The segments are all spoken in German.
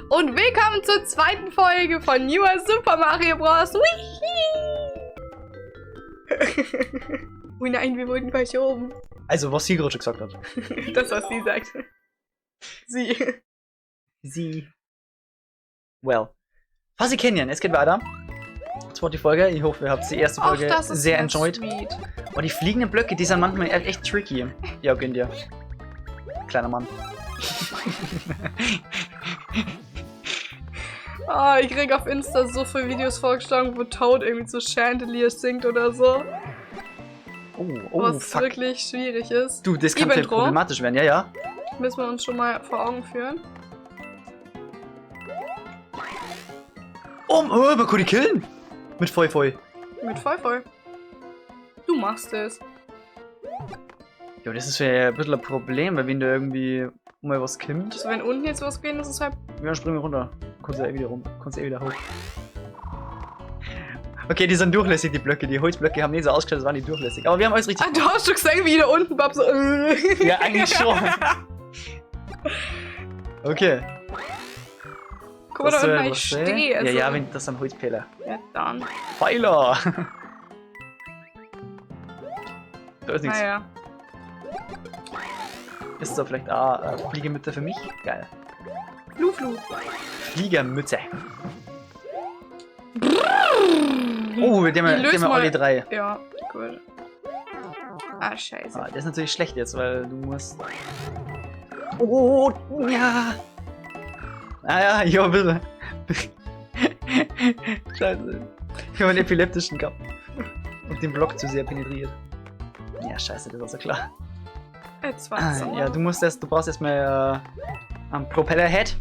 und willkommen zur zweiten Folge von Newer Super Mario Bros. Oh nein, wir wurden verschoben. Also, was sie gerade schon gesagt hat. Das, was sie sagt. Sie. Well. Fuzzy Canyon, es geht weiter. Zweite Folge. Ich hoffe, ihr habt die erste Folge sehr enjoyed. Sweet. Oh, die fliegenden Blöcke, die sind manchmal echt tricky. Ja, gönn dir. Kleiner Mann. Oh, ich krieg auf Insta so viele Videos vorgeschlagen, wo Toad irgendwie so Chandelier singt oder so. Oh, was fuck. wirklich schwierig ist. Du, das kann vielleicht problematisch werden, ja, ja. Müssen wir uns schon mal vor Augen führen. Oh, man kann die killen. Mit Feu. Mit voll. Du machst es. Ja, das ist ja ein bisschen ein Problem, weil wenn da irgendwie mal was kommt. Also wenn unten jetzt was geht, ist es halt... Ja, dann springen wir runter. Kannst du ja eh wieder runter. Kannst du eh wieder hoch. Okay, die sind durchlässig, die Blöcke. Die Holzblöcke haben nicht so ausgeschaut, als waren die durchlässig. Aber wir haben alles richtig... Ah, du hast schon gesehen, wie da unten Bab so... Ja, eigentlich schon. Okay. Guck mal, da unten, ich stehe. Also. Ja, wenn das sind Holzpfähler. Ja, dann. Pfeiler! Da ist nichts. Naja. Ist da vielleicht auch Fliegermütze für mich? Geil. Flu. Fliegermütze. Oh, die haben wir alle drei. Ja, gut. Ah, scheiße. Ah, das ist natürlich schlecht jetzt, weil du musst... Oh, ja. Ah ja, ich habe ein bisschen... Scheiße. Ich habe einen epileptischen gehabt. Und den Block zu sehr penetriert. Ja, scheiße, das ist ja klar. Jetzt war's. Ja, du brauchst erstmal am Propellerhead.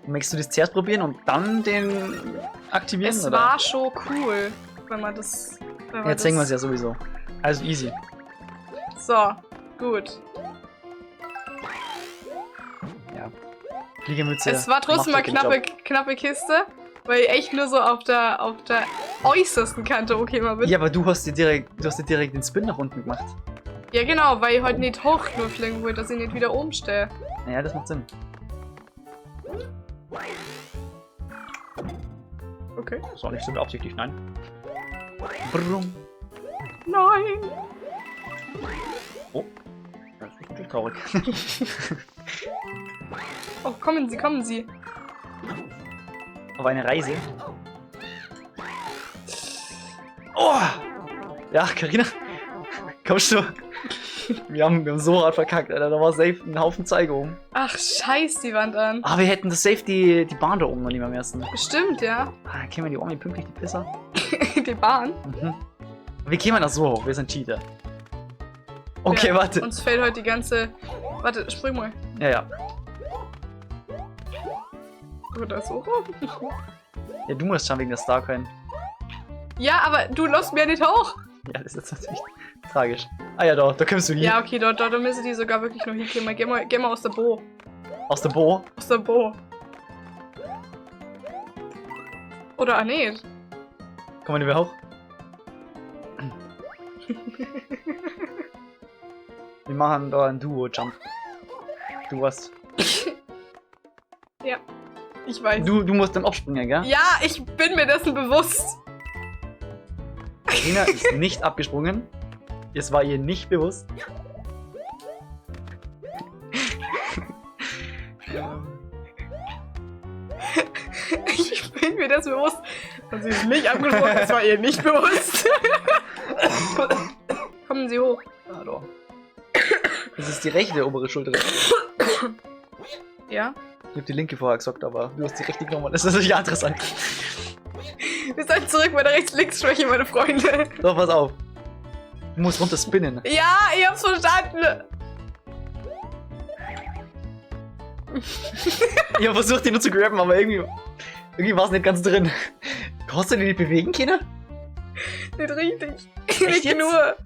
Möchtest du das zuerst probieren und dann den aktivieren? Es oder? war schon cool, wenn man das... Jetzt sehen wir es ja sowieso. Also easy. So, gut. Ja. Fliegermütze. Es war trotzdem eine knappe Kiste, weil ich echt nur so auf der äußersten Kante okay mal bin. Ja, aber du hast dir direkt den Spin nach unten gemacht. Ja genau, weil ich heute nicht hoch nur fliegen wollte, dass ich nicht wieder oben stehe. Ja, das macht Sinn. Okay. Das war nicht so beabsichtigt, nein. Brumm. Nein! Oh. Das ist natürlich traurig. Oh, kommen Sie. Auf eine Reise. Oh! Ja, Carina. Kommst du? Wir haben so hart verkackt, Alter. Da war safe ein Haufen Zeige oben. Ach, scheiß die Wand an. Aber wir hätten das safe die Bahn da oben noch nicht mehr am ersten. Bestimmt, ja. Ah, dann kennen wir die Omi pünktlich, die Pisser. Die Bahn. Mhm. Wie kämen wir da so hoch? Wir sind Cheater. Okay, Ja, warte. uns fällt heute die ganze... Warte, spring mal. Ja. Oder so. Ja, du musst schon wegen der Starcoin. Ja, aber du lässt mir nicht hoch. Ja, das ist natürlich tragisch. Ah ja, da kommst du hier. Ja, okay, dort müssen die sogar wirklich noch hinkommen. Geh mal aus der Bo. Aus der Bo. Aus der Bo. Oder nicht. Kommen wir nicht mehr hoch? Wir machen da einen Duo-Jump. Du was? Ja, ich weiß. Du musst dann abspringen, gell? Ja, ich bin mir dessen bewusst. Carina ist nicht abgesprungen. Es war ihr nicht bewusst. Ich bin mir das bewusst. Und sie ist nicht abgesprungen, das war ihr nicht bewusst. Kommen Sie hoch. Ah, da. Das ist die rechte obere Schulter. Ja? Ich hab die linke vorher gesagt, aber du hast die rechte genommen. Das ist natürlich interessant. Wir sind zurück bei der Rechts-Links-Schwäche, meine Freunde. So, pass auf. Du musst runter spinnen. Ja, ich hab's verstanden. Ich hab versucht, die nur zu grabben, aber irgendwie war es nicht ganz drin. Kannst du die nicht bewegen, Kinder? Nicht richtig. Echt Nicht jetzt? nur.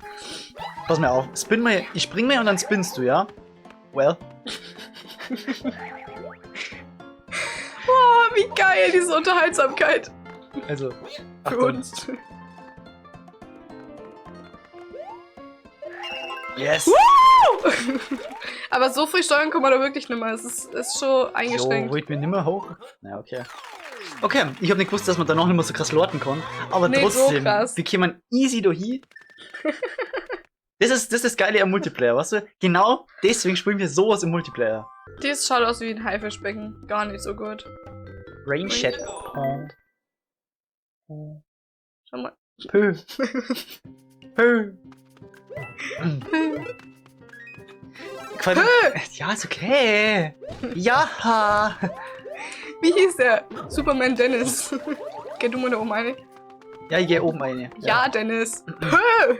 Pass mal auf. Spin mal. Ich spring mal und dann spinnst du, ja? Well. Oh, wie geil, diese Unterhaltsamkeit. Also. Für Achtung. uns. Yes! Woo! Aber so viel steuern kann man da wirklich nicht mehr. Es ist schon eingeschränkt. Jo, wollt mir nimmer hoch? Na, okay. Okay, ich hab nicht gewusst, dass man da noch nicht mehr so krass lorten kann. Aber Nee, so trotzdem, krass. wir kämen easy da hin. Das ist das Geile am Multiplayer, weißt du? Genau deswegen spielen wir sowas im Multiplayer. Das schaut aus wie ein Haifischbecken. Gar nicht so gut. Rain Shed. Schau mal. Pö. Pö. Quasi. Ja, ist okay. Ja. Wie hieß der? Superman Dennis. Geh du mal da oben rein. Ja, ich geh oben rein. Ja, Dennis. Pö.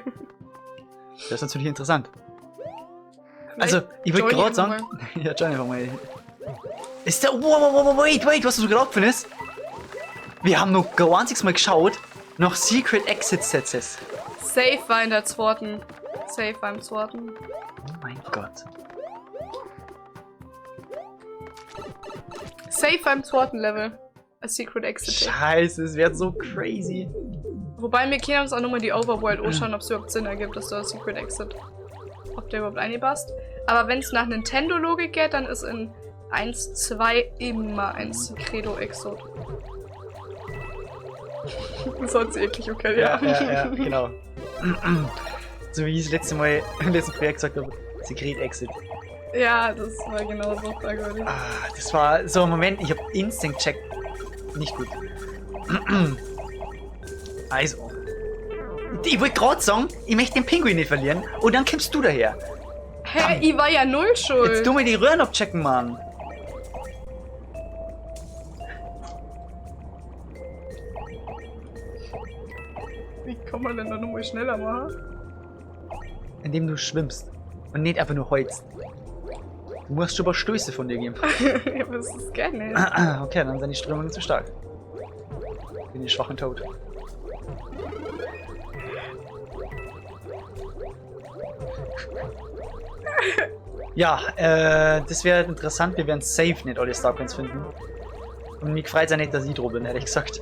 Das ist natürlich interessant. Also, ich wollte gerade sagen. Ja, Johnny, mal. Ist der. Wait, was du gerade findest? Wir haben noch gar einziges Mal geschaut nach Secret Exit Sets. Safe war in der zweiten. Safe war im zweiten. Oh mein Gott. Safe war im zweiten Level. A Secret Exit. Scheiße, es wird so crazy. Wobei wir können uns auch nochmal die Overworld anschauen, ob es überhaupt Sinn ergibt, dass da ein Secret Exit. Ob der überhaupt einpasst. Aber wenn es nach Nintendo-Logik geht, dann ist in 1, 2 immer ein Secreto Exit. Sonst eklig, okay, ja. Ja, genau. So wie ich das letzte Mal im letzten Projekt gesagt habe, Secret Exit. Ja, das war genau so fragwürdig. Das war so ein Moment, ich hab Instinct checkt. Nicht gut. Also. Ich wollte gerade sagen, ich möchte den Pinguin nicht verlieren und dann kommst du daher. Hä, ich war ja null schuld. Jetzt tu mir die Röhren abchecken, Mann. Wie kann man denn da nochmal schneller machen? Indem du schwimmst und nicht einfach nur holst. Du musst schon ein paar Stöße von dir geben. Ja, aber das ist gar nicht. Okay, dann sind die Strömungen zu stark. Bin ich schwach und tot. Ja, das wäre interessant. Wir werden safe nicht alle Starcoins finden. Und mich freut es ja nicht, dass ich dran bin, ehrlich gesagt.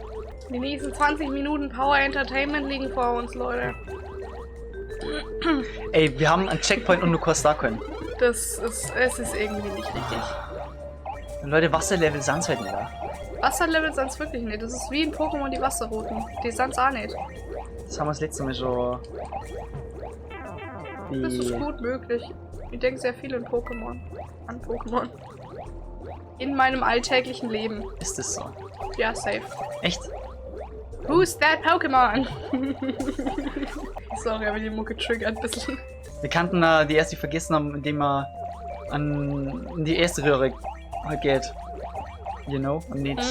Die nächsten 20 Minuten Power Entertainment liegen vor uns, Leute. Ey, wir haben einen Checkpoint und nur kein Starcoin. Es ist irgendwie nicht richtig. Und Leute, Wasserlevel sind's halt nicht da. Wasserlevel sind es wirklich nicht. Das ist wie in Pokémon die Wasserrouten. Die sind es auch nicht. Das haben wir das letzte Mal schon. Das ist gut möglich. Ich denke sehr viel in Pokémon. An Pokémon. In meinem alltäglichen Leben. Ist das so? Ja, safe. Echt? Who's that Pokémon? Sorry, aber die Mucke triggert ein bisschen. Wir kannten die erste, die vergessen haben, indem wir an die erste Röhre geht. You know? Und nicht.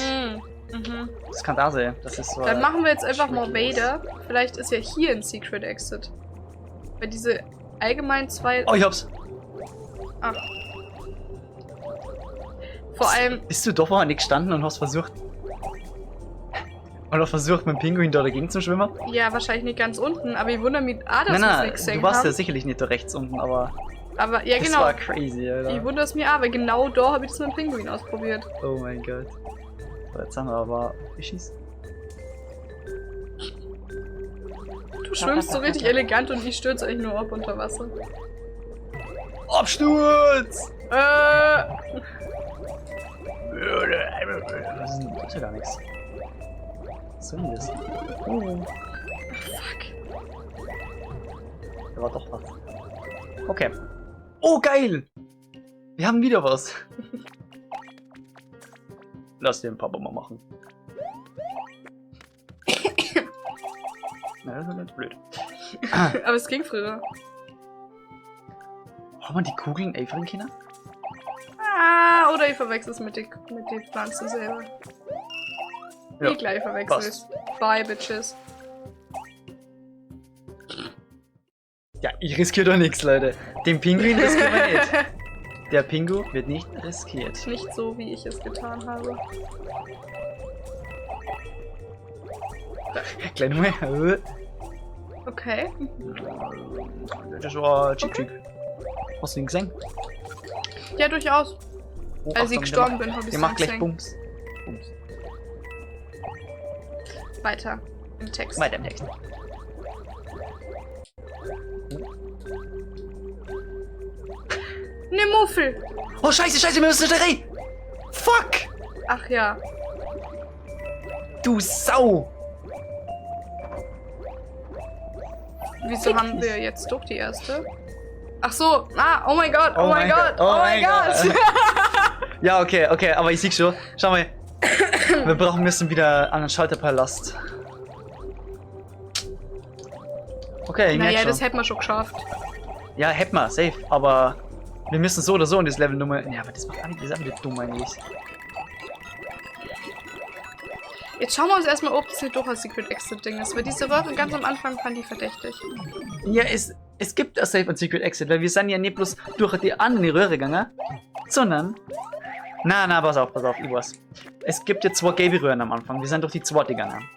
Das kann da sein. Das ist so. Dann machen wir jetzt einfach mal weiter. Vielleicht ist ja hier ein Secret Exit. Weil diese allgemein zwei. Oh, ich hab's. Ah. Vor allem. Bist du doch vorher nicht gestanden und hast versucht. Oder versucht, mit dem Pinguin da dagegen zu schwimmen? Ja, wahrscheinlich nicht ganz unten, aber ich wundere mich, dass wir Nein, es nicht du warst haben. ja sicherlich nicht da rechts unten, aber. Aber ja, Das genau. war crazy, Alter. Ich wundere es mir auch, weil genau da habe ich das mit dem Pinguin ausprobiert. Oh mein Gott. So, jetzt haben wir aber Fischis. Du schwimmst so richtig elegant und ich stürze eigentlich nur ab unter Wasser. Absturz! Äh. Das ist ja gar nichts. Was soll denn das? Oh. Fuck. Da war doch was. Okay. Oh, geil! Wir haben wieder was. Lass den Papa mal machen. Na, das ist ganz blöd. Aber es ging früher. Haben wir die Kugeln Elfring, Kinder? Ah, oder ich verwechsel es mit den Pflanzen selber. Ja, Ich gleich verwechsel es. Bye, Bitches. Ja, ich riskiere doch nichts, Leute. Den Pinguin riskieren wir nicht. Der Pingu wird nicht riskiert. Nicht so, wie ich es getan habe. Kleine Mal. Okay. Das war Chick-Chick. Hast du ihn gesehen? Ja, durchaus. Oh, Als ich gestorben bin, habe ich Der macht gleich gesehen. Bums. Weiter im Text. Weiter im Text. Ne Muffel. Oh, scheiße, wir müssen da rein. Fuck. Ach ja. Du Sau. Wieso haben wir jetzt doch die erste? Ach so. Ah, oh mein Gott. Oh mein Gott. Oh mein Gott. Ja, okay, aber ich sehe schon. Schau mal. Wir müssen wieder an den Schalterpalast. Okay, ich merke naja, schon. das hätten wir schon geschafft. Ja, hätten wir, safe. Aber wir müssen so oder so in das Level Nummer. Ja, aber das macht eigentlich, das ist einfach dumm eigentlich. Jetzt schauen wir uns erstmal, ob das nicht doch ein Secret Exit Ding ist. Weil diese Röhre ganz am Anfang fand ich verdächtig. Ja, es gibt ein Safe und Secret Exit, weil wir sind ja nicht bloß durch die andere Röhre gegangen, sondern. Na, pass auf, ich weiß. Es gibt ja 2 gelbe Röhren am Anfang. Wir sind durch die zweite gegangen.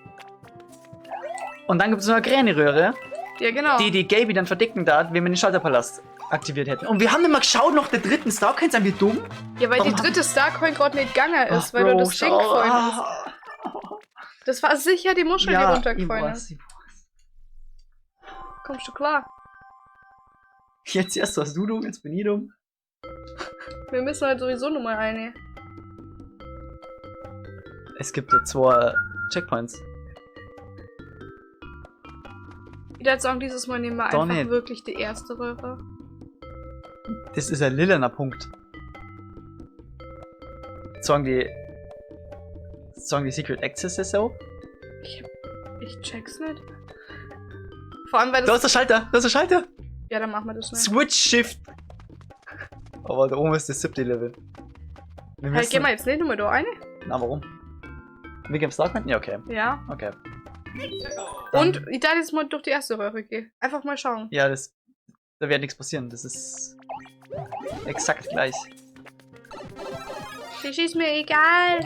Und dann gibt es noch eine grüne Röhre, Ja, genau. die gelbe dann verdecken darf, wenn wir den Schalterpalast aktiviert hätten. Und wir haben nicht mal geschaut nach der dritten Starcoin, sind wir dumm? Ja, weil Warum die dritte Starcoin gerade nicht gegangen ist, Ach, weil Bro, du das Ding gefallen hast. Ah. Das war sicher die Muschel, die runtergefallen ich ist. weiß. Kommst du klar? Jetzt erst warst du dumm, jetzt bin ich dumm. Wir müssen halt sowieso nochmal eine. Es gibt ja 2 Checkpoints. Ich würde sagen, dieses Mal nehmen wir Doch einfach nicht. wirklich die erste Röhre. Das ist ein lilaner Punkt. Sagen die Secret Access so? Ich check's nicht. Vor allem, weil Da das... ist der Schalter! Ja, dann machen wir das schnell. Switch Shift! Aber da oben ist das 7. Level. Wir Hey, gehen wir jetzt nicht nochmal da eine? Na, warum? Wir geben Starcoin? Ja, okay. Ja. Okay. Und ich darf jetzt mal durch die erste Röhre gehen. Einfach mal schauen. Ja, da wird nichts passieren. Das ist exakt gleich. Das ist mir egal.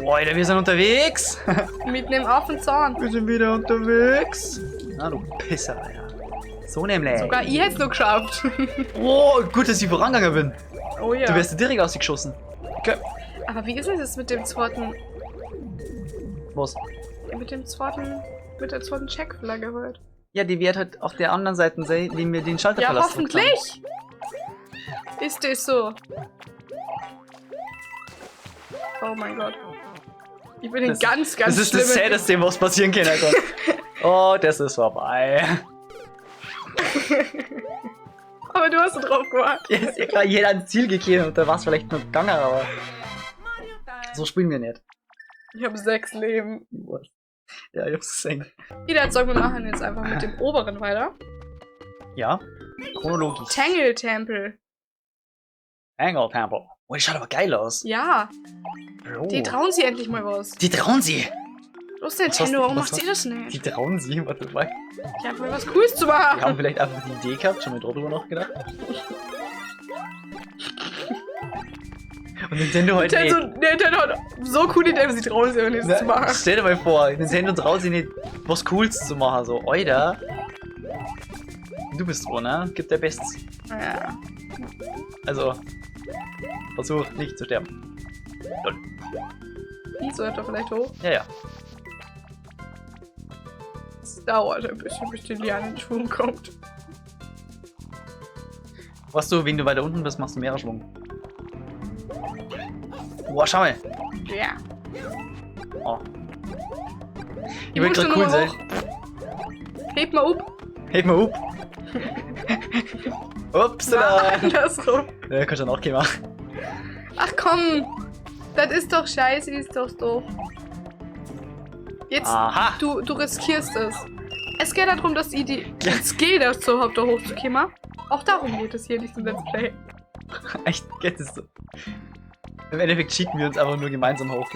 Leute, wir sind unterwegs! Mit einem Affenzahn. Wir sind wieder unterwegs! Na, du Pisser, Alter. So nämlich. Sogar ich hätte es noch geschafft. Oh, gut, dass ich vorangegangen bin. Oh ja. Du wärst direkt ausgeschossen. Okay. Aber wie ist denn das mit dem zweiten... Was? Mit der zweiten Checkflagge heute? Ja, die wird halt auf der anderen Seite sein, wie wir den Ja, Schalterpalast hoffentlich! Ist das so? Oh mein Gott. Ich bin in ganz Das ist das schlimmen... Saddeste, was passieren kann, Alter. Oh, das ist vorbei. Aber du hast so drauf gewartet. Ja, ist ja klar, jeder ans Ziel gekehrt und da war es vielleicht nur gegangen, aber so spielen wir nicht. Ich habe 6 Leben. Ja, ich hab's gesehen. Jeder sagt, wir machen jetzt einfach mit dem oberen weiter. Ja, chronologisch. Tangle Temple. Angle Temple. Oh, die schaut aber geil aus. Ja, Bro. die trauen sie endlich mal was. Die trauen sie. Los, Nintendo, warum macht ihr das Die nicht? trauen sie, warte mal. Ich hab mal was Cooles zu Wir haben machen. vielleicht einfach die Idee gehabt, schon mal drüber nachgedacht. Und Nintendo heute nicht. Nintendo hat so coole Ideen, sie trauen sich aber nichts zu machen. Stell dir mal vor, Nintendo traut sich nicht, was Cooles zu machen. So, Alter. Du bist dran, ne? Gib der Bestes. Ja. Also, versuch nicht zu sterben. Lol. Die sollte doch vielleicht hoch. Ja. Es dauert ein bisschen, bis die Liane in Schwung kommt. Weißt du, wenn du weiter unten bist, machst du mehr Schwung. Boah, schau mal. Ja. Oh. Ich Ich will muss grad schon cool noch sein. hoch. Heb mal up. Heb mal up. Upsala. Andersrum. Ja, kannst du dann auch gehen machen. Ach komm. Das ist doch scheiße, ist doch doof. Jetzt, Aha. du riskierst es. Es geht darum, dass ich die Skill dazu überhaupt da hochzukommen. Auch darum geht es hier in diesem Let's Play. Echt, geht es so. Im Endeffekt cheaten wir uns einfach nur gemeinsam hoch.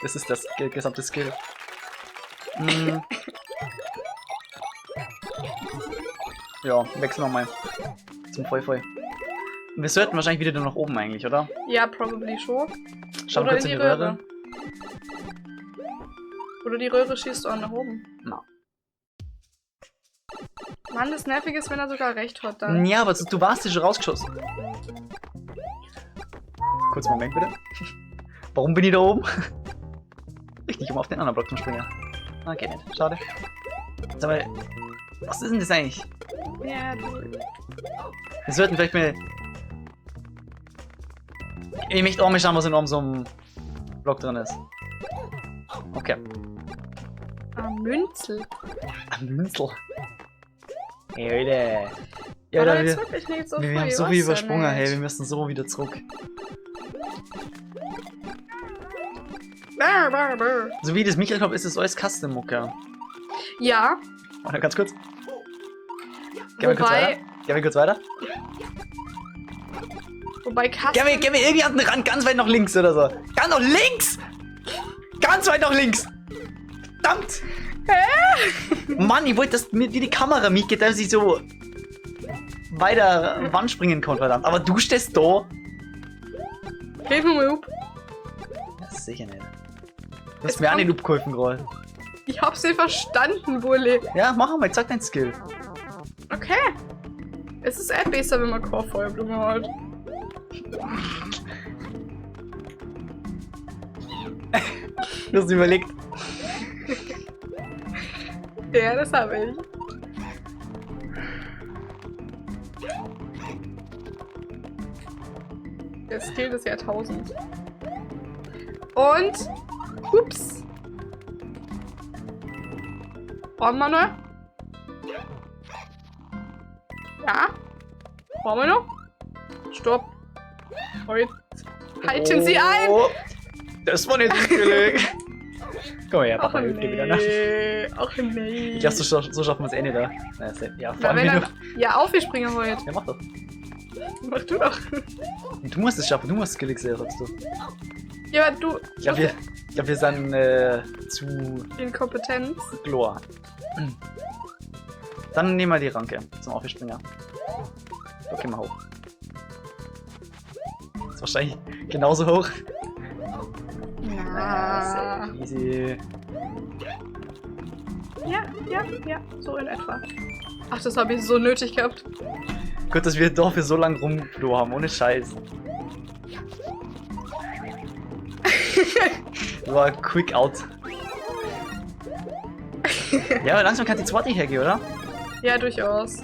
Das ist das gesamte Skill. Ja, wechseln wir mal. Zum Voll. Wir sollten wahrscheinlich wieder nur nach oben eigentlich, oder? Ja, probably schon. Schauen Oder kurz in in die die Röhre. Röhre. Oder die Röhre schießt auch nach oben. Na. Mann, das Nervige ist, wenn er sogar recht hat dann. Ja, aber du warst ja schon rausgeschossen. Kurz Moment bitte. Warum bin ich da oben? Richtig, um auf den anderen Block zu springen. Ah, geht nicht. Schade. Sag mal, was ist denn das eigentlich? Ja, du. Wir sollten vielleicht mal Ich möchte auch mal schauen, was in so einem Block drin ist. Okay. Münzel. Münzel. Hey, Leute. Ja, Aber Alter, jetzt wirklich nicht so wir haben so viel übersprungen, hey, wir müssen so wieder zurück. So wie das Mikrokopf ist, ist alles Custom-Mucke. Ja. Warte, ganz kurz. Geh mal kurz weiter. Geh mal kurz weiter. Wobei Custom... Geh mir irgendwie an den Rand, ganz weit nach links oder so. Ganz nach links! Ganz weit nach links! Verdammt! Mann, ich wollte, dass mir die Kamera mitgeht, dass ich so weiter Wand springen kann, verdammt. Aber du stehst da. Hilf mir mal up. Ja, sicher nicht. Du hast mir auch nicht upgeholfen gerade. Ich hab's nicht verstanden, Bulli. Ja, mach mal, zeig dein Skill. Okay. Es ist besser, wenn man keine Feuerblume hat. Du hast überlegt. Ja, das habe ich. Der Skill des Jahrtausends. Und... Ups. Brauchen wir noch? Ja. Brauchen wir noch? Stopp. Heute. Halten Sie ein! Das war nicht zufällig. Komm her, Papa, hilft dir wieder nach. Ach nee. Ich glaube, so schaffen wir es eh nicht da. Ja, vor allem wenn du... Ja, aufgesprungen heute. Ja, mach doch. Mach du doch. Du musst es schaffen, du musst skillig sein, sagst du. Ja, aber du... Ich glaub, wir sind zu... Inkompetenz. Glor. Dann nehmen wir die Ranke zum Aufspringer. Okay, mal hoch. Das ist wahrscheinlich genauso hoch. Na. Sehr easy. Ja, so in etwa. Ach, das habe ich so nötig gehabt. Gut, dass wir dafür so lange rumfloh haben, ohne Scheiß. War quick out. Ja, aber langsam kann die zweite hergehen, oder? Ja, durchaus.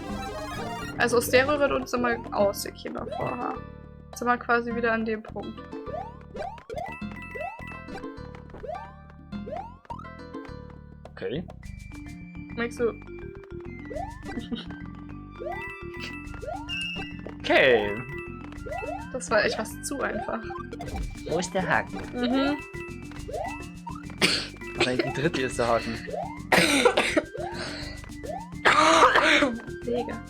Also aus der Röhre wird uns immer ausgekommen vorher. Jetzt sind wir quasi wieder an dem Punkt. Okay. Merkst du? Okay. Das war etwas zu einfach. Wo ist der Haken? Mhm. Wahrscheinlich die dritte ist der Haken. Mega.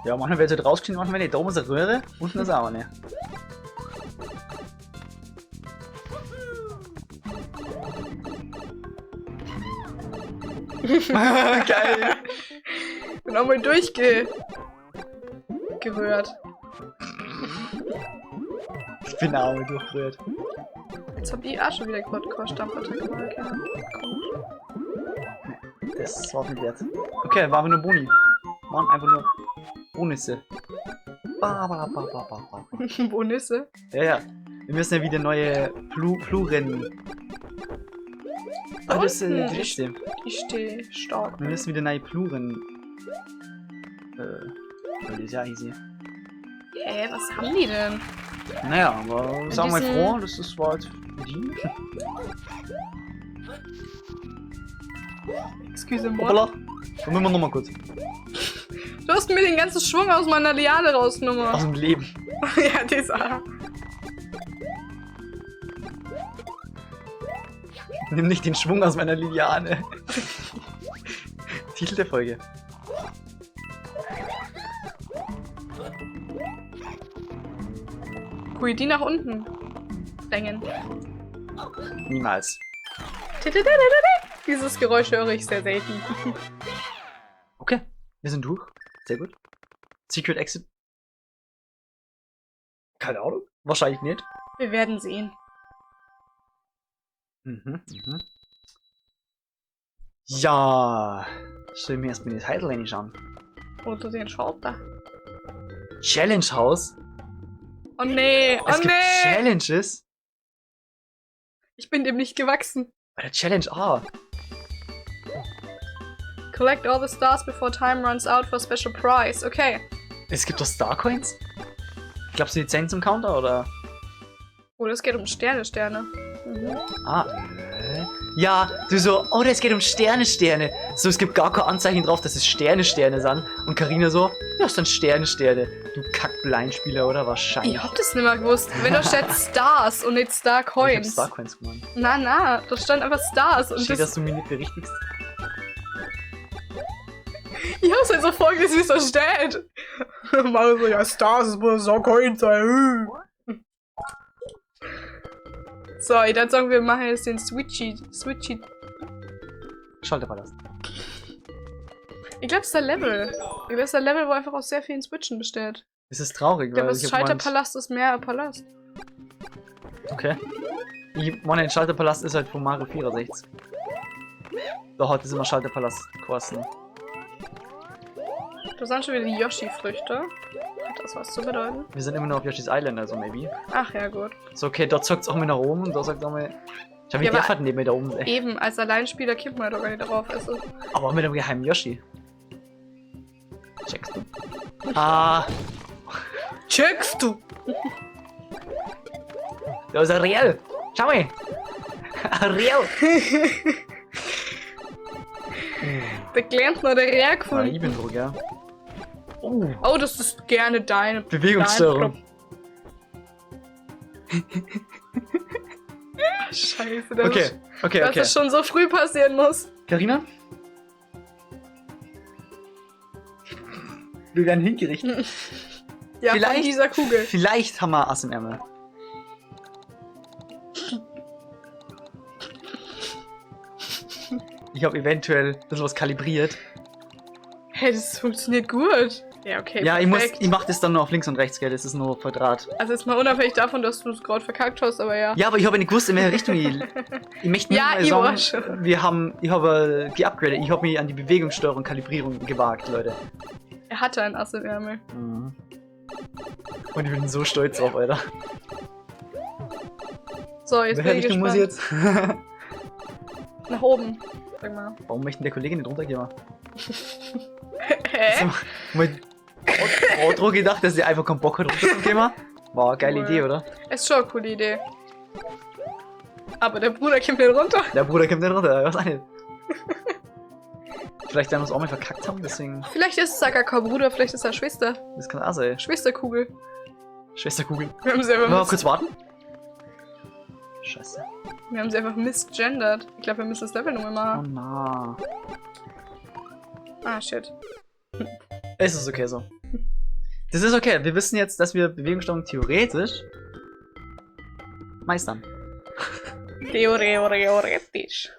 Ja, manchmal wird es halt rausgeschnitten, manchmal nicht. Da oben ist eine Röhre, unten ist auch eine. Geil! Bin auch mal durchgerührt. Ich bin auch mal durchgerührt. Jetzt hab ich auch schon wieder gerade Stampfattacke gemacht. Das war nicht wert. Okay, war aber nur Boni. Waren einfach nur Bonisse. Bonisse? Ja. Wir müssen ja wieder neue Pluren. Ah, das ist die stimmt. Ich stehe stark. Wir müssen wieder neue Pluren. Das ist ja easy. Hä, was haben die denn? Naja, aber sagen wir mal froh, das ist war jetzt für die. Excuse-moi. Hoppala. Kommen wir nochmal kurz. Du hast mir den ganzen Schwung aus meiner Liane rausgenommen. Aus dem Leben. Ja, dieser. Nimm nicht den Schwung aus meiner Liane. Titel der Folge. Hui, die nach unten drängen. Niemals. Dieses Geräusch höre ich sehr selten. Okay, wir sind durch. Sehr gut. Secret Exit. Keine Ahnung. Wahrscheinlich nicht. Wir werden sehen. Ja. Soll ich mir erstmal die Title anschauen? Oder den Schalter. Challenge House? Oh nee, oh Es gibt nee! Challenges? Ich bin dem nicht gewachsen. Bei der Challenge A. Collect all the stars before time runs out for special prize. Okay. Es gibt doch Star Coins? Glaubst du die 10 zum Counter, oder? Oh, das geht um Sterne. Mhm. Ah, ja, du so, oh, das geht um Sterne. So, es gibt gar kein Anzeichen drauf, dass es Sterne sind. Und Carina so, ja, es sind Sterne. Du Kack-Blindspieler, oder? Wahrscheinlich. Ich hab das nicht mehr gewusst. Wenn da steht Stars und nicht Star Coins. Ich hab Star Coins gemacht. Na, da stand einfach Stars. Und Steht, dass du mich nicht berichtigst? Ich hab's halt so vorgelesen, wie es da steht. Mal so, ja, Stars, es muss Star Coins sein. So, ich würde sagen, wir machen jetzt den Switchy. Schalterpalast. Ich glaube, es ist der Level. Ich glaube, es ist der Level, wo einfach aus sehr vielen Switchen besteht. Es ist traurig, ich glaube, das Schalterpalast ist mehr ein Palast. Okay. Ich meine, der Schalterpalast ist halt von Mario 64. Da hat es immer Schalterpalast kosten. Da sind schon wieder die Yoshi-Früchte. Hat das was zu bedeuten? Wir sind immer noch auf Yoshi's Island, also maybe. Ach ja, gut. So, okay, dort zockt es auch mal nach oben und da sagt auch mal. Ich hab die Effort neben mir da oben. Ey. Eben, als Alleinspieler kippt man doch gar nicht drauf. Also. Aber mit dem geheimen Yoshi. Checkst du? Ah. Checkst du? Da ist Ariel. Schau mal. Ariel. Der Glänzner, der Rehr gefunden. Ah, ich bin Druck, ja. Oh, das ist gerne deine Bewegungsstörung. Scheiße, dass das schon so früh passieren muss. Carina? Wir werden hingerichtet. Ja, von dieser Kugel. Vielleicht haben wir Ass im Ärmel. Ich habe eventuell ein bisschen was kalibriert. Hey, das funktioniert gut. Ja, okay. Ja, perfekt. ich mach das dann nur auf links und rechts, gell? Das ist nur Quadrat. Also jetzt mal unabhängig davon, dass du es gerade verkackt hast, aber ja. Ja, aber ich habe nicht gewusst, in welche Richtung ich möchte nicht mal sagen, ich habe geupgradet. Ich habe mich an die Bewegungssteuerung, Kalibrierung gewagt, Leute. Er hatte ein Ass im Ärmel. Mhm. Und ich bin so stolz drauf, Alter. So, jetzt bin ich gespannt. Muss ich jetzt? Nach oben. Sag mal. Warum möchten der Kollege nicht runtergehen? Hä? Outro gedacht, dass sie einfach keinen Bock hat runterzugehen. War eine geile Idee, oder? Ist schon eine coole Idee. Aber der Bruder kommt nicht runter. Der Bruder kommt nicht runter, was nicht. Vielleicht werden wir uns auch mal verkackt haben, deswegen. Vielleicht ist es ja gar kein Bruder, vielleicht ist er Schwester. Das kann auch sein. Schwesterkugel. Schwesterkugel. Wir haben sie einfach mal kurz warten. Scheiße. Wir haben sie einfach misgendert. Ich glaube, wir müssen das Level nochmal machen. Oh na. Ah, shit. Es ist okay so. Das ist okay. Wir wissen jetzt, dass wir Bewegungssteuerung theoretisch meistern. Theoretisch.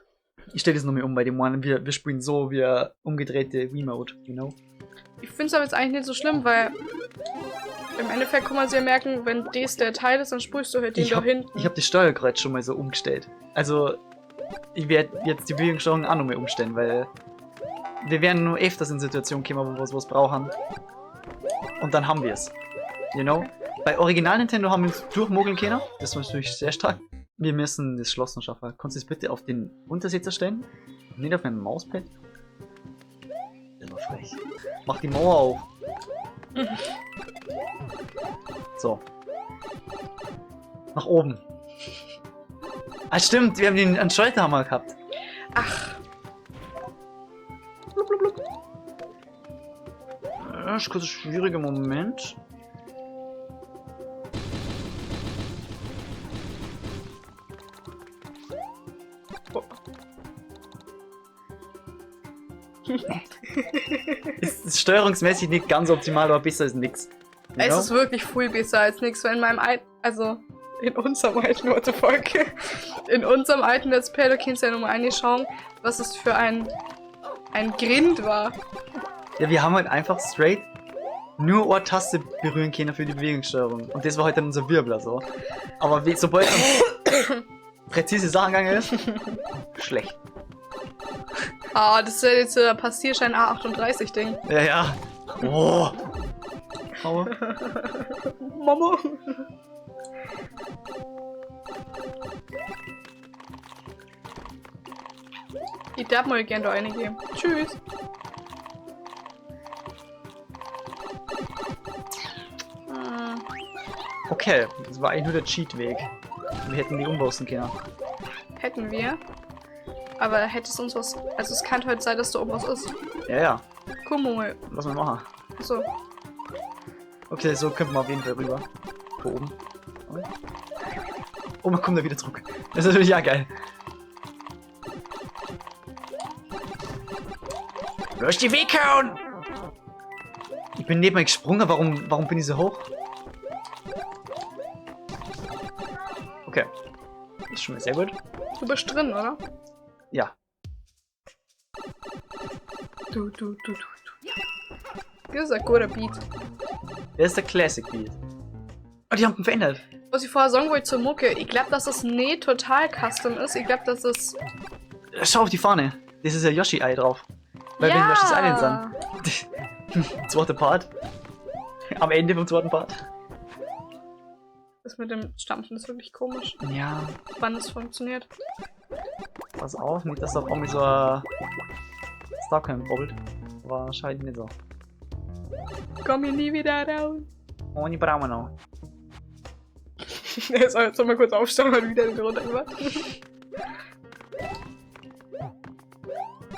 Ich stelle das nochmal um bei dem One. Wir spielen so wie umgedrehte Wii-Mode, you know? Ich finde es aber jetzt eigentlich nicht so schlimm, weil im Endeffekt kann man sich ja merken, wenn das der Teil ist, dann sprühst du halt den da hinten. Ich habe das Steuerkreuz schon mal so umgestellt. Also, ich werde jetzt die Bewegungssteuerung auch nochmal umstellen, weil wir werden nur öfters in Situationen kommen, wo wir was brauchen. Und dann haben wir es. You know? Bei Original Nintendo haben wir uns durchmogeln können. Das war natürlich sehr stark. Wir müssen das Schloss noch schaffen. Kannst du es bitte auf den Untersitzer stellen? Und nicht auf mein Mauspad? Das war frech. Mach die Mauer auf. So. Nach oben. Ah, stimmt, wir haben den Schalterhammer gehabt. Ach. Das ist kurz ein schwieriger Moment. Oh. Ist steuerungsmäßig nicht ganz optimal, aber besser als nix. Es ist wirklich viel besser als nix, weil in meinem alten, also in unserem alten, what the fuck, in unserem alten Let's Play, du kannst ja nur mal anschauen, was es für ein Grind war. Ja, wir haben halt einfach straight nur Ohr-Taste berühren können für die Bewegungssteuerung. Und das war halt dann unser Wirbler so. Aber sobald dann präzise Sachen gegangen ist, schlecht. Ah, das ist ja jetzt der Passierschein A38-Ding. Ja, ja. Oh. Aua. Mama. Ich darf mal gerne da reingehen. Tschüss. Okay, das war eigentlich nur der Cheat-Weg. Wir hätten die umbossen können. Hätten wir. Aber hätte es uns was... Also es kann heute sein, dass da oben was ist. Ja, ja. Guck mal. Was wir machen. So. Okay, so könnten wir auf jeden Fall rüber. Wo oben. Oh, man kommt da wieder zurück. Das ist natürlich ja geil. Du hast die weghauen! Ich bin neben mir gesprungen, warum bin ich so hoch? Okay. Das ist schon mal sehr gut. Du bist drin, oder? Ja. Du. Das ist ein guter Beat. Der ist der Classic Beat. Oh, die haben ihn verändert. Was ich vorher sagen wollte zur Mucke, ich glaube, dass das nicht total custom ist. Ich glaube, dass es... Schau auf die Fahne. Das ist ja Yoshi-Ei drauf. Weil wir in Yoshi's Island sind. Zweiter Part. Am Ende vom zweiten Part. Das mit dem Stampfen ist wirklich komisch. Ja. Wann es funktioniert. Pass auf, nicht, dass da vor mir so ein Starcam bobbelt. Wahrscheinlich nicht so. Komm hier nie wieder raus. Oh, die brauchen wir noch. Er soll jetzt mal kurz aufstehen und wieder den runter gemacht.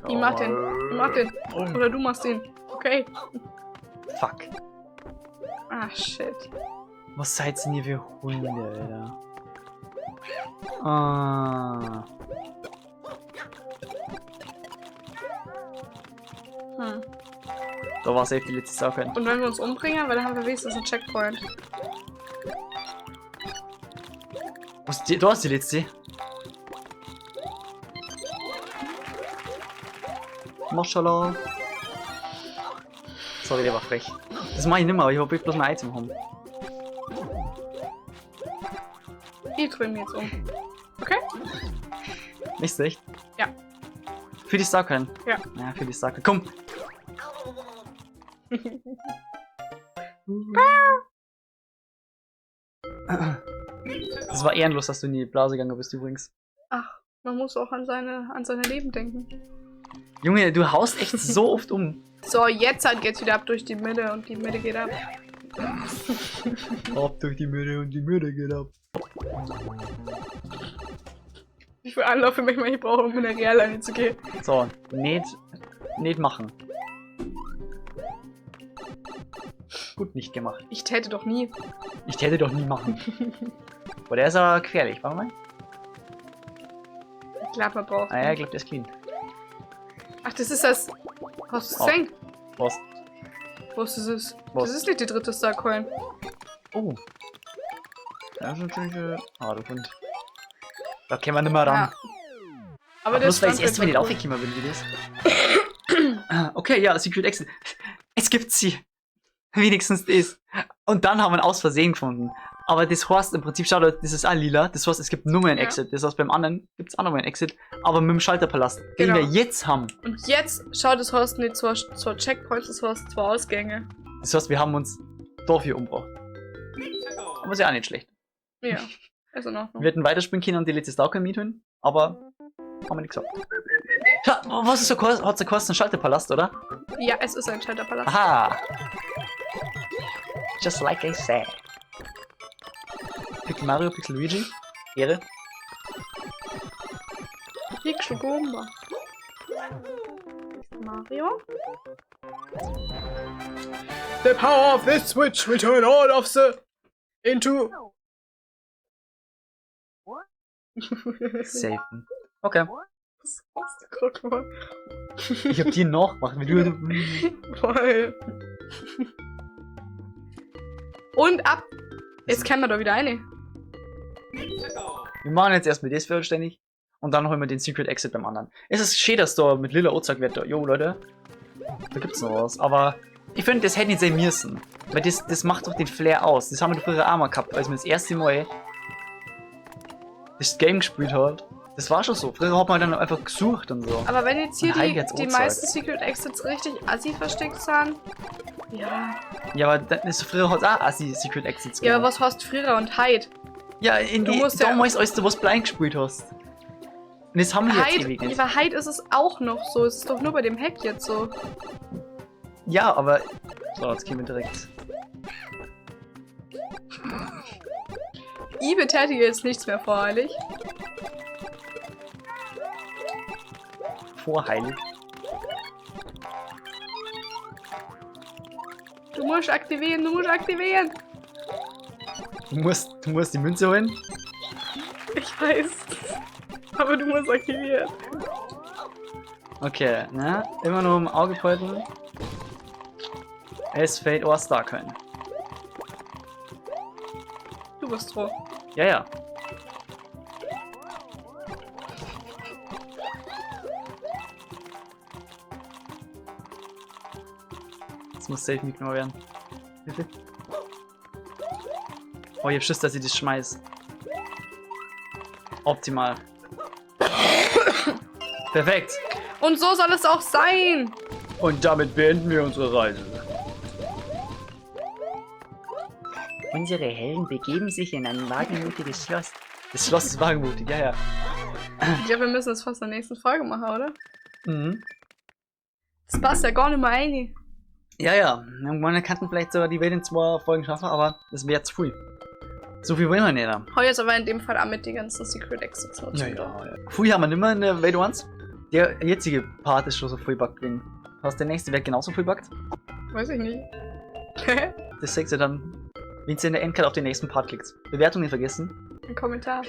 Ich mach den. Oder du machst den. Okay. Fuck. Ah, shit. Was seid ihr denn hier für Hunde, Alter? Ah. Da war safe die letzte Sache. Und wenn wir uns umbringen, weil dann haben wir wenigstens einen Checkpoint. Du hast die letzte. Maschallah. Sorry, der war frech. Das mach ich nicht mehr, aber ich hab bloß ein Item haben. Ich drehe mich jetzt um. Okay? Nicht echt? Ja. Für die Starcoin? Ja. Ja, für die Starcoin. Komm! Das war ehrenlos, dass du in die Blase gegangen bist übrigens. Ach, man muss auch an seine Leben denken. Junge, du haust echt so oft um. So, jetzt halt geht's wieder ab durch die Mitte und die Mitte geht ab. Ab durch die Mitte und die Mitte geht ab. Ich will Anlauf für mich mal, ich brauche, um in der Realline zu gehen. So, nicht machen. Gut nicht gemacht. Ich täte doch nie. Ich täte doch nie machen. Boah, der ist aber gefährlich, warte mal. Ich glaube, man braucht. Ah ja, ich glaube, der ist clean. Ach, das ist das. Hast du es gesehen? Was? Was ist es? Was? Das ist nicht die dritte Starcoin. Oh. Das ist natürlich du Hund. Da können wir nicht mehr ran. Ja. Aber das war das erste, wenn ich cool. aufgekommen bin, wie das. Okay, ja, Secret Exit. Es gibt sie. Wenigstens das. Und dann haben wir ihn aus Versehen gefunden. Aber das heißt im Prinzip, schau, das ist auch lila. Das heißt, es gibt nur mehr ein Exit. Das heißt, beim anderen gibt es auch noch mal ein Exit. Aber mit dem Schalterpalast, den wir jetzt haben. Und jetzt, schau, das heißt nicht zur Checkpoints, das heißt 2 Ausgänge. Das heißt, wir haben uns dafür umgebracht. Aber ist ja auch nicht schlecht. Ja, ist in Ordnung. Wir hätten weiterspielen können und die letzte Starcoin mieten, aber haben wir nicht gesagt. Ja, was ist so hat so gekostet? Ein Schalterpalast, oder? Ja, es ist ein Schalterpalast. Aha! Just like I said. Pixel Mario, Pixel Luigi. Ehre. Pixel Goomba. Mario. The power of this switch will turn all of the into. Safen. Okay. Was hast du gerade gemacht? Ich hab die noch gemacht. Voll. Und ab! Jetzt können wir da wieder eine. Wir machen jetzt erstmal das vollständig. Und dann holen wir den Secret Exit beim anderen. Es ist schön, dass da mit lila Ozak wird. Jo, Leute. Da gibt's noch was. Aber ich finde, das hätte nicht sein müssen. Weil das macht doch den Flair aus. Das haben wir früher auch mal gehabt, als wir das erste Mal das Game gespielt haben. Das war schon so. Früher hat man dann einfach gesucht und so. Aber wenn jetzt hier die Ozak. meisten Secret Exits richtig assi versteckt sind. Ja. Ja, aber früher hat es auch assi Secret Exits gegeben. Ja, aber was hast Frierer und Hyde? Ja, damals, als du was blind gespielt hast. Und das haben wir jetzt ewig nicht. Bei Hyde ist es auch noch so. Es ist doch nur bei dem Hack jetzt so. Ja, aber... So, jetzt gehen wir direkt... Ich betätige jetzt nichts mehr voreilig. Vorheilig. Du musst aktivieren, du musst aktivieren. Du musst die Münze holen. Ich weiß. Aber du musst aktivieren. Okay, ne? Immer nur im Auge behalten. Es fällt or Star können. Du bist dran. Ja, ja. Das muss safe nicht mehr werden. Bitte. Oh, ich hab Schiss, dass ich das schmeiß. Optimal. Perfekt. Und so soll es auch sein. Und damit beenden wir unsere Reise. Unsere Helden begeben sich in ein wagemutiges Schloss. Das Schloss ist wagemutig, ja, ja. Ich glaube, wir müssen das fast in der nächsten Folge machen, oder? Mhm. Das passt ja gar nicht mehr rein. Ja, ja. Irgendwann kannten vielleicht sogar die Welt in 2 Folgen schaffen, aber das wäre zu früh. So viel wollen wir nicht haben. Hau jetzt aber in dem Fall auch mit den ganzen Secret Exits nutzen. Ja, ja, ja. Früh haben wir nicht mehr in der Welt 1. Der jetzige Part ist schon so vollbackt gewesen. Was der nächste wird genauso vollbackt? Weiß ich nicht. Das seht ihr dann, wenn ihr in der Endcard auf den nächsten Part klickt. Bewertung nicht vergessen. Ein Kommentar.